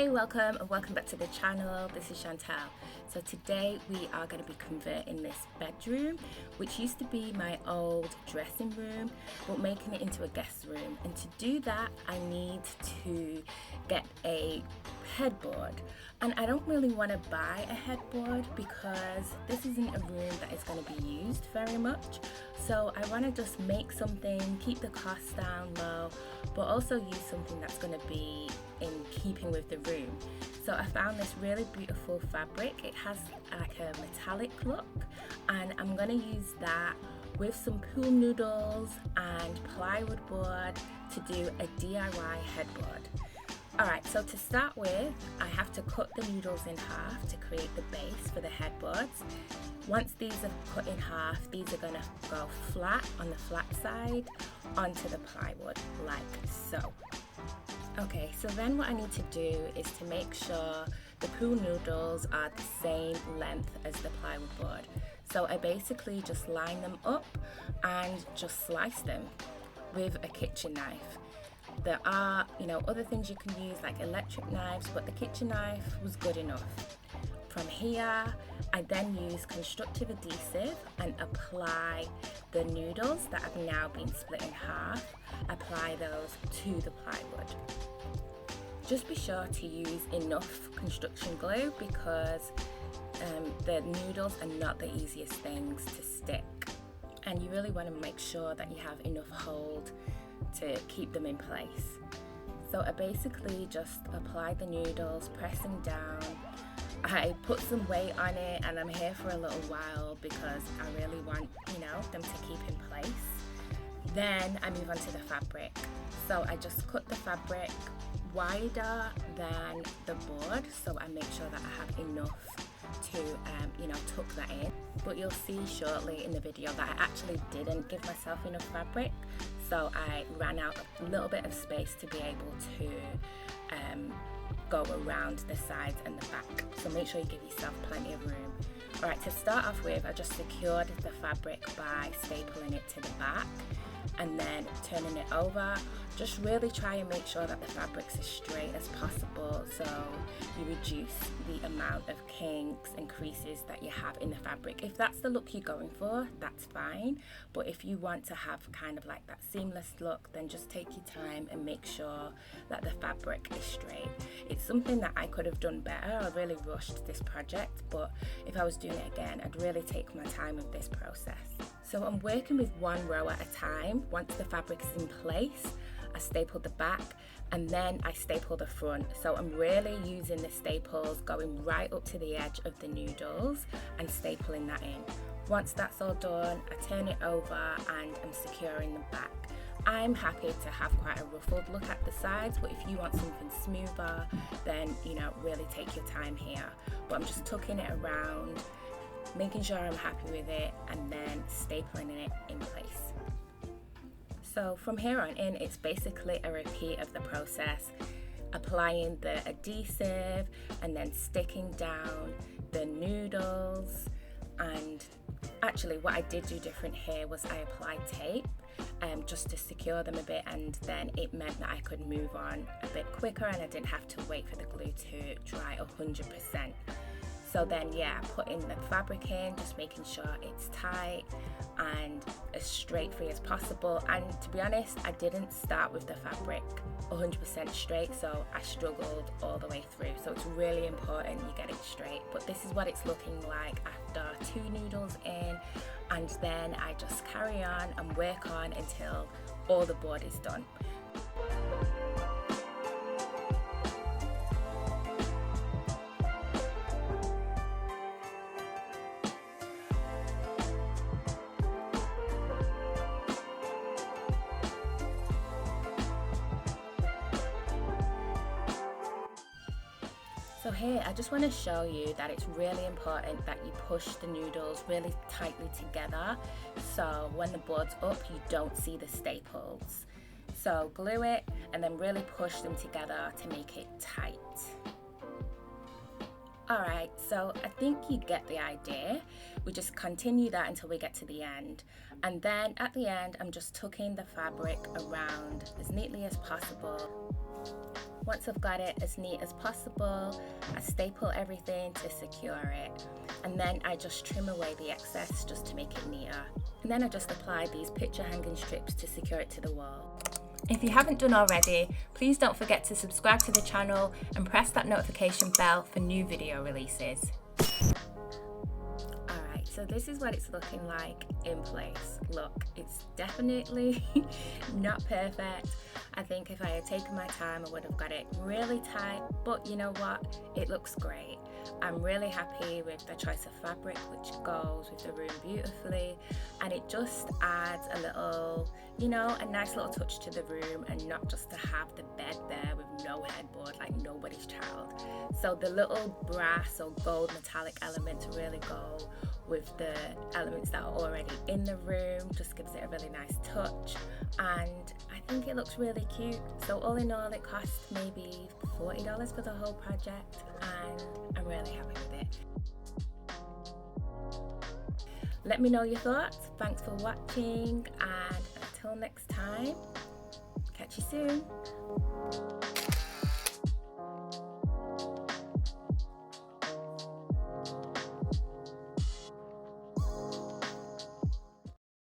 Hey, welcome back to the channel. This is Chantelle. So today we are going to be converting this bedroom, which used to be my old dressing room, but making it into a guest room. And to do that, I need to get a headboard. And I don't really want to buy a headboard because this isn't a room that is going to be used very much. So I want to just make something, keep the costs down low, but also use something that's going to be in keeping with the room. So I found this really beautiful fabric. It has like a metallic look, and I'm going to use that with some pool noodles and plywood board to do a DIY headboard. Alright, so to start with, I have to cut the noodles in half to create the base for the headboards. Once these are cut in half, these are going to go flat on the flat side onto the plywood, like so. Okay, so then what I need to do is to make sure the pool noodles are the same length as the plywood board. So I basically just line them up and just slice them with a kitchen knife. There are, other things you can use like electric knives, but the kitchen knife was good enough. From here, I then use Constructive Adhesive and apply the noodles that have now been split in half, apply those to the plywood. Just be sure to use enough construction glue because the noodles are not the easiest things to stick. And you really want to make sure that you have enough hold to keep them in place. So I basically just apply the noodles, pressing down. I put some weight on it and I'm here for a little while because I really want, them to keep in place. Then I move on to the fabric. So I just cut the fabric wider than the board, so I make sure that I have enough to tuck that in. But you'll see shortly in the video that I actually didn't give myself enough fabric, so I ran out a little bit of space to be able to go around the sides and the back. So make sure you give yourself plenty of room. Alright, to start off with, I just secured the fabric by stapling it to the back and then turning it over. Just really try and make sure that the fabric's as straight as possible so you reduce the amount of kinks and creases that you have in the fabric. If that's the look you're going for, that's fine, but if you want to have kind of like that seamless look, then just take your time and make sure that the fabric is straight. It's something that I could have done better. I really rushed this project, but if I was doing it again, I'd really take my time with this process. So I'm working with one row at a time. Once the fabric is in place, I staple the back and then I staple the front. So I'm really using the staples going right up to the edge of the noodles and stapling that in. Once that's all done, I turn it over and I'm securing the back. I'm happy to have quite a ruffled look at the sides, but if you want something smoother, then really take your time here. But I'm just tucking it around, making sure I'm happy with it, and then stapling it in place. So from here on in, it's basically a repeat of the process, applying the adhesive and then sticking down the noodles. And actually what I did do different here was I applied tape just to secure them a bit, and then it meant that I could move on a bit quicker and I didn't have to wait for the glue to dry 100%. So then putting the fabric in, just making sure it's tight and as straight free as possible. And to be honest, I didn't start with the fabric 100% straight, so I struggled all the way through. So it's really important you get it straight. But this is what it's looking like after 2 noodles in, and then I just carry on and work on until all the board is done. So here, I just want to show you that it's really important that you push the noodles really tightly together, so when the board's up, you don't see the staples. So glue it and then really push them together to make it tight. Alright, so I think you get the idea. We just continue that until we get to the end. And then at the end, I'm just tucking the fabric around as neatly as possible. Once I've got it as neat as possible, I staple everything to secure it. And then I just trim away the excess just to make it neater. And then I just apply these picture hanging strips to secure it to the wall. If you haven't done already, please don't forget to subscribe to the channel and press that notification bell for new video releases. Alright, so this is what it's looking like in place. Look, it's definitely not perfect. I think if I had taken my time, I would have got it really tight, but you know what? It looks great. I'm really happy with the choice of fabric, which goes with the room beautifully, and it just adds a little, you know, a nice little touch to the room, and not just to have the bed there with no headboard like nobody's child. So the little brass or gold metallic elements really go with the elements that are already in the room, just gives it a really nice touch, and I think it looks really cute. So all in all, it cost maybe $40 for the whole project, and I'm really happy with it. Let me know your thoughts. Thanks for watching, and until next time, catch you soon.